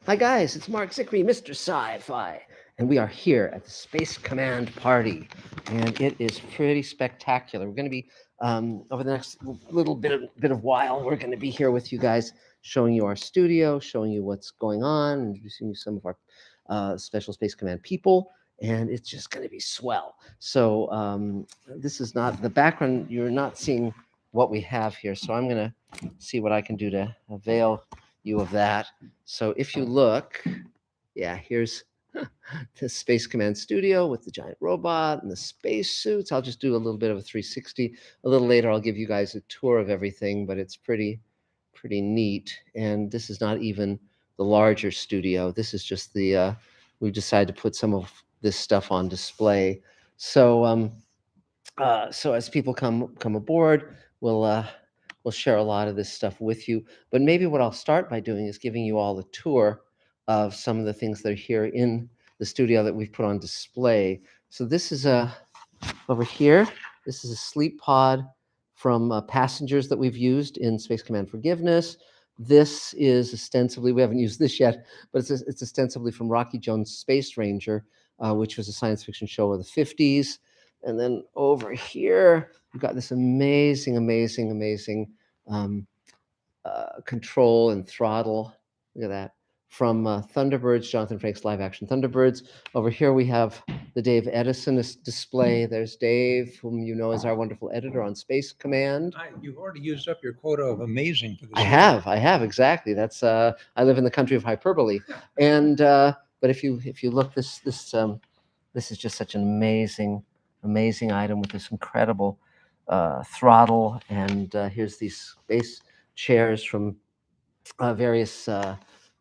Hi guys, it's Mark Zickery, Mr. Sci-Fi, and we are here at the Space Command party, and it is pretty spectacular. We're going to be over the next little bit of while. We're going to be here with you guys, showing you our studio, showing you what's going on, introducing you some of our Special Space Command people, and it's just going to be swell. So this is not the background. You're not seeing what we have here, so I'm going to see what I can do to avail you of that. So if you look, yeah, here's the Space Command studio with the giant robot and the space suits. I'll just do a little bit of a 360. A little later, I'll give you guys a tour of everything, but it's pretty neat. And this is not even the larger studio. This is just we decided to put some of this stuff on display. So so as people come aboard, we'll share a lot of this stuff with you. But maybe what I'll start by doing is giving you all a tour of some of the things that are here in the studio that we've put on display. So this is a over here. This is a sleep pod from passengers that we've used in Space Command Forgiveness. This is ostensibly, we haven't used this yet, but it's ostensibly from Rocky Jones' Space Ranger, which was a science fiction show of the 50s. And then over here, we've got this amazing control and throttle. Look at that. From Thunderbirds, Jonathan Frakes live action Thunderbirds. Over here we have the Dave Edison display. There's Dave, whom you know as our wonderful editor on Space Command. You've already used up your quota of amazing for this I have exactly. That's I live in the country of hyperbole, and but if you look, this is just such an amazing item with this incredible throttle, and here's these space chairs from various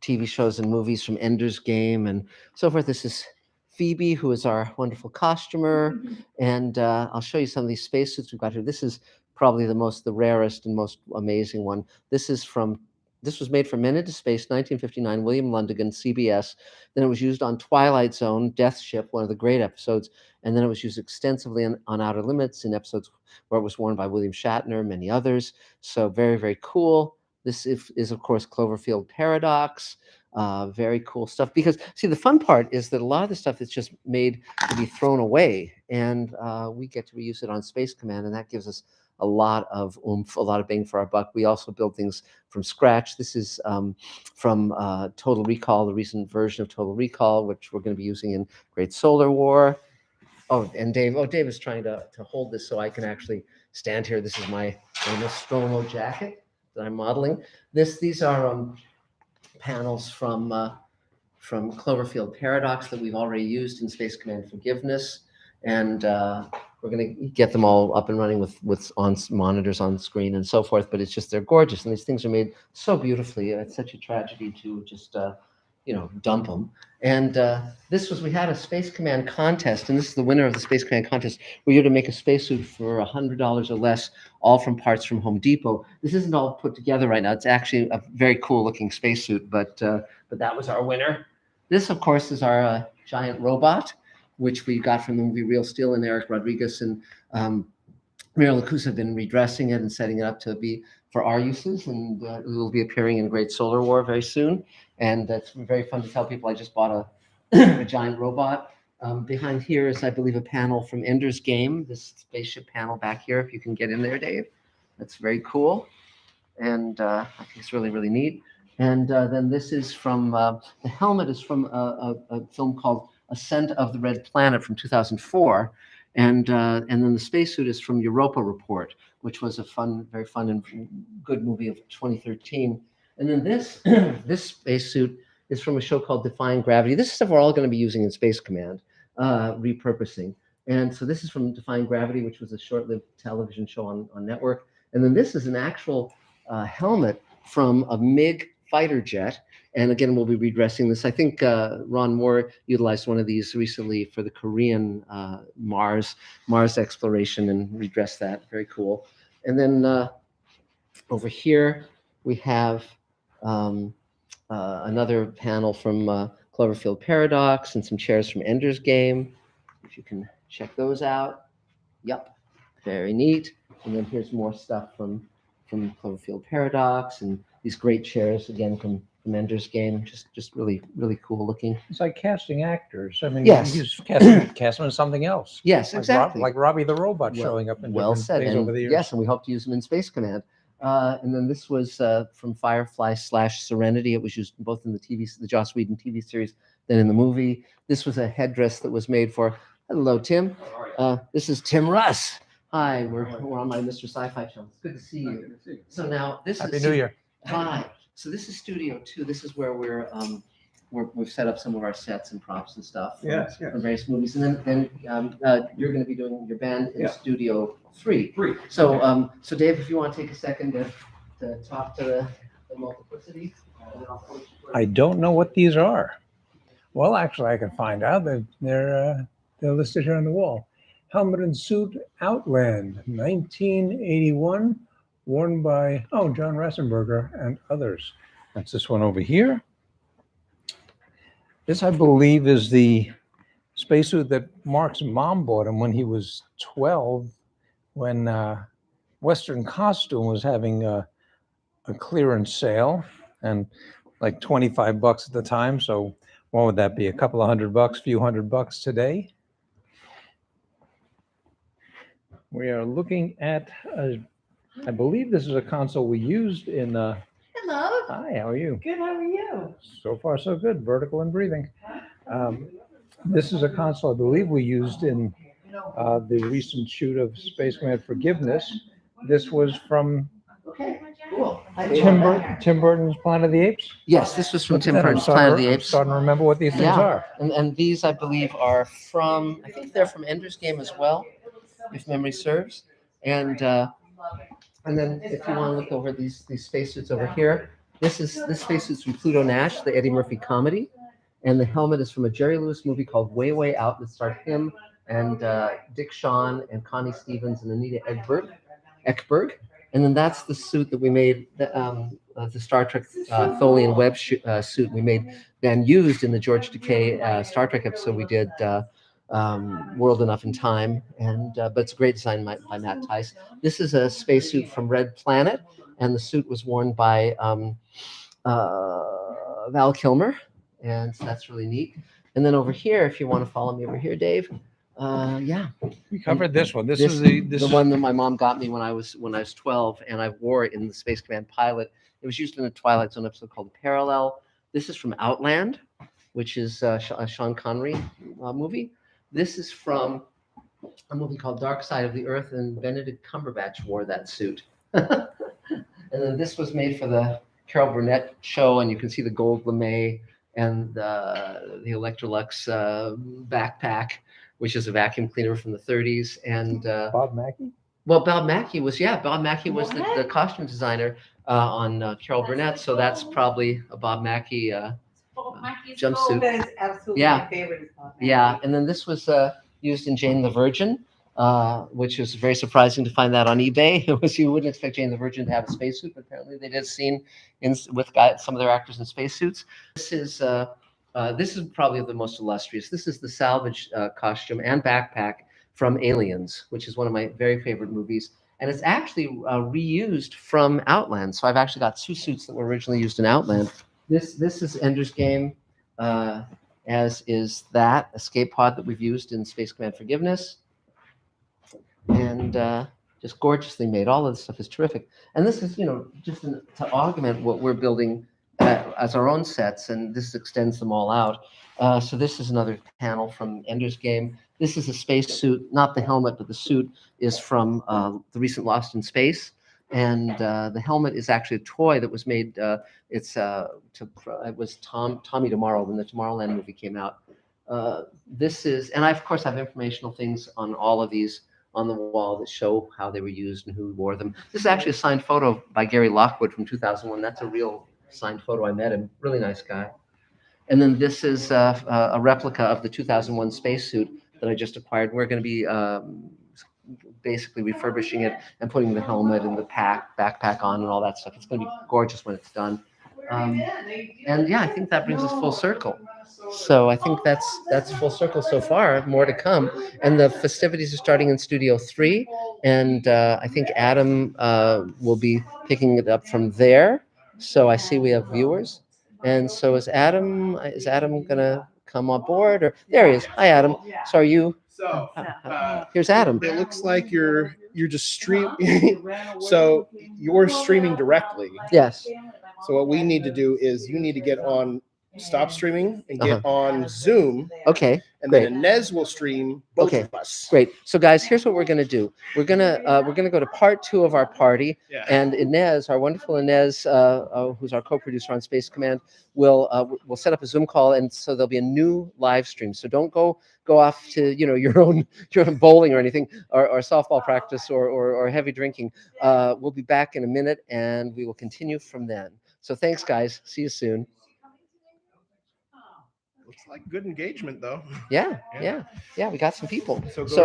TV shows and movies, from Ender's Game and so forth. This is Phoebe, who is our wonderful costumer, and I'll show you some of these spacesuits we've got here. This is probably the rarest and most amazing one. This was made for Men into Space, 1959, William Lundigan, CBS. Then it was used on Twilight Zone, Death Ship, one of the great episodes, and then it was used extensively on Outer Limits in episodes where it was worn by William Shatner, many others. So very cool. This is of course Cloverfield Paradox. Very cool stuff. Because see, the fun part is that a lot of the stuff is just made to be thrown away, and we get to reuse it on Space Command, and that gives us a lot of oomph, a lot of bang for our buck. We also build things from scratch. This is from Total Recall, the recent version of Total Recall, which we're going to be using in Great Solar War. Oh, and Dave is trying to hold this so I can actually stand here. This is my Nostromo jacket that I'm modeling. These are panels from Cloverfield Paradox that we've already used in Space Command Forgiveness, and we're going to get them all up and running with on monitors on screen and so forth. But it's just they're gorgeous, and these things are made so beautifully. It's such a tragedy to just dump them. And we had a Space Command contest, and this is the winner of the Space Command contest. We're here to make a spacesuit for $100 or less, all from parts from Home Depot. This isn't all put together right now. It's actually a very cool looking spacesuit, but that was our winner. This, of course, is our giant robot, which we got from the movie Real Steel, and Eric Rodriguez and Mira Lacus have been redressing it and setting it up to be for our uses, and it will be appearing in Great Solar War very soon. And that's very fun to tell people I just bought a giant robot. Behind here is, I believe, a panel from Ender's Game, this spaceship panel back here, if you can get in there, Dave. That's very cool, and I think it's really neat. And then this is from, the helmet is from a film called Ascent of the Red Planet from 2004. And then the spacesuit is from Europa Report, which was a very fun and good movie of 2013. And then this this spacesuit is from a show called Defying Gravity. This is stuff we're all going to be using in Space Command, repurposing. And so this is from Defying Gravity, which was a short-lived television show on network. And then this is an actual helmet from a MiG fighter jet. And again, we'll be redressing this. I think Ron Moore utilized one of these recently for the Korean Mars exploration and redressed that. Very cool. And then over here we have another panel from Cloverfield Paradox and some chairs from Ender's Game. If you can check those out. Yep, very neat. And then here's more stuff from Cloverfield Paradox, and these great chairs again from from Ender's Game. Just really really cool looking. It's like casting actors. I mean, Yes. you just cast them in something else. Yes, Like exactly. like Robbie the Robot Well, showing up in well different said. things And over the years. yes, and we hope to use them in Space Command. And then this was from Firefly / Serenity. It was used both in the Joss Whedon TV series, then in the movie. This was a headdress that was made for. Hello, Tim. This is Tim Russ. Hi, we're on my Mr. Sci-Fi channel. It's good to see you. So now this Happy is New Year. Hi. So this is Studio 2. This is where we've set up some of our sets and props and stuff for various movies. And then you're going to be doing your band in Studio 3. So so Dave, if you want to take a second to talk to the multiplicity. And then I'll post you I don't know what these are. Well, actually, I can find out. They're listed here on the wall. Helmet and suit Outland, 1981, worn by John Rassenberger and others. That's this one over here. This, I believe, is the spacesuit that Mark's mom bought him when he was 12, when Western Costume was having a clearance sale, and like $25 at the time. So what would that be? A couple of $100, few $100 today. We are looking at, I believe this is a console we used in. Hello. Hi, how are you? Good. How are you? So far, so good. Vertical and breathing. This is a console I believe we used in the recent shoot of Space Command Forgiveness. This was from Okay, cool. Tim Burton's Planet of the Apes. Yes, this was from Look at Tim that, I'm Burton's Planet of the I'm Apes. starting to remember what these things Yeah. are. And these, I believe, are from, I think they're from Ender's Game as well, if memory serves. And then if you want to look over these spacesuits over here, this spacesuit's from Pluto Nash, the Eddie Murphy comedy. And the helmet is from a Jerry Lewis movie called Way, Way Out that starred him and Dick Shawn and Connie Stevens and Anita Ekberg. And then that's the suit that we made, the Star Trek Tholian Webb suit we made and used in the George Takei Star Trek episode we did, World Enough in Time. And but it's a great design by Matt Tice. This is a spacesuit from Red Planet, and the suit was worn by Val Kilmer, and so that's really neat. And then over here, if you want to follow me over here, Dave, We covered this one. This is the one that my mom got me when I was 12, and I wore it in the Space Command pilot. It was used in a Twilight Zone episode called Parallel. This is from Outland, which is a Sean Connery movie. This is from a movie called Dark Side of the Earth, and Benedict Cumberbatch wore that suit. And then this was made for the Carol Burnett show, and you can see the gold lame and the Electrolux backpack, which is a vacuum cleaner from the 30s. And Bob Mackie? well, Bob Mackie was the costume designer on Carol Burnett, so that's probably a Bob Mackie jumpsuit. That is absolutely Yeah. my favorite. Is Bob Yeah, Mackie. and then this was used in Jane the Virgin, which was very surprising to find that on eBay. It was, you wouldn't expect Jane the Virgin to have a spacesuit, but apparently they did a scene with some of their actors in spacesuits. This is probably the most illustrious. This is the salvage costume and backpack from Aliens, which is one of my very favorite movies. And it's actually reused from Outland. So I've actually got two suits that were originally used in Outland. This is Ender's Game, as is that escape pod that we've used in Space Command Forgiveness. And just gorgeously made. All of this stuff is terrific. And this is, just to augment what we're building as our own sets, and this extends them all out. So this is another panel from Ender's Game. This is a space suit, not the helmet, but the suit is from the recent Lost in Space. And the helmet is actually a toy that was made. It was Tommy Tomorrow when the Tomorrowland movie came out. And I of course have informational things on all of these on the wall that show how they were used and who wore them. This is actually a signed photo by Gary Lockwood from 2001. That's a real signed photo. I met him. Really nice guy. And then this is a replica of the 2001 spacesuit that I just acquired. We're going to be basically refurbishing it and putting the helmet and the backpack on and all that stuff. It's going to be gorgeous when it's done. And yeah, I think that brings us full circle. So I think that's full circle so far. More to come. And the festivities are starting in Studio 3. And I think Adam will be picking it up from there. So I see we have viewers. And so is Adam gonna come on board, or there he is? Hi, Adam. So are you? So Here's Adam. it looks like you're just so you're streaming directly. Yes. So what we need to do is you need to get on stop streaming and get Uh-huh. on Zoom, Okay. and Great. then Inez will stream both Okay. of us. Great. So guys, here's what we're gonna do. We're gonna go to part 2 of our party, Yeah. and Inez, our wonderful Inez, who's our co-producer on Space Command, will set up a Zoom call, and so there'll be a new live stream. So don't go off to your own bowling or anything, or softball practice or heavy drinking. We'll be back in a minute, and we will continue from then. So thanks, guys. See you soon. Looks like good engagement though. Yeah. We got some people. So go So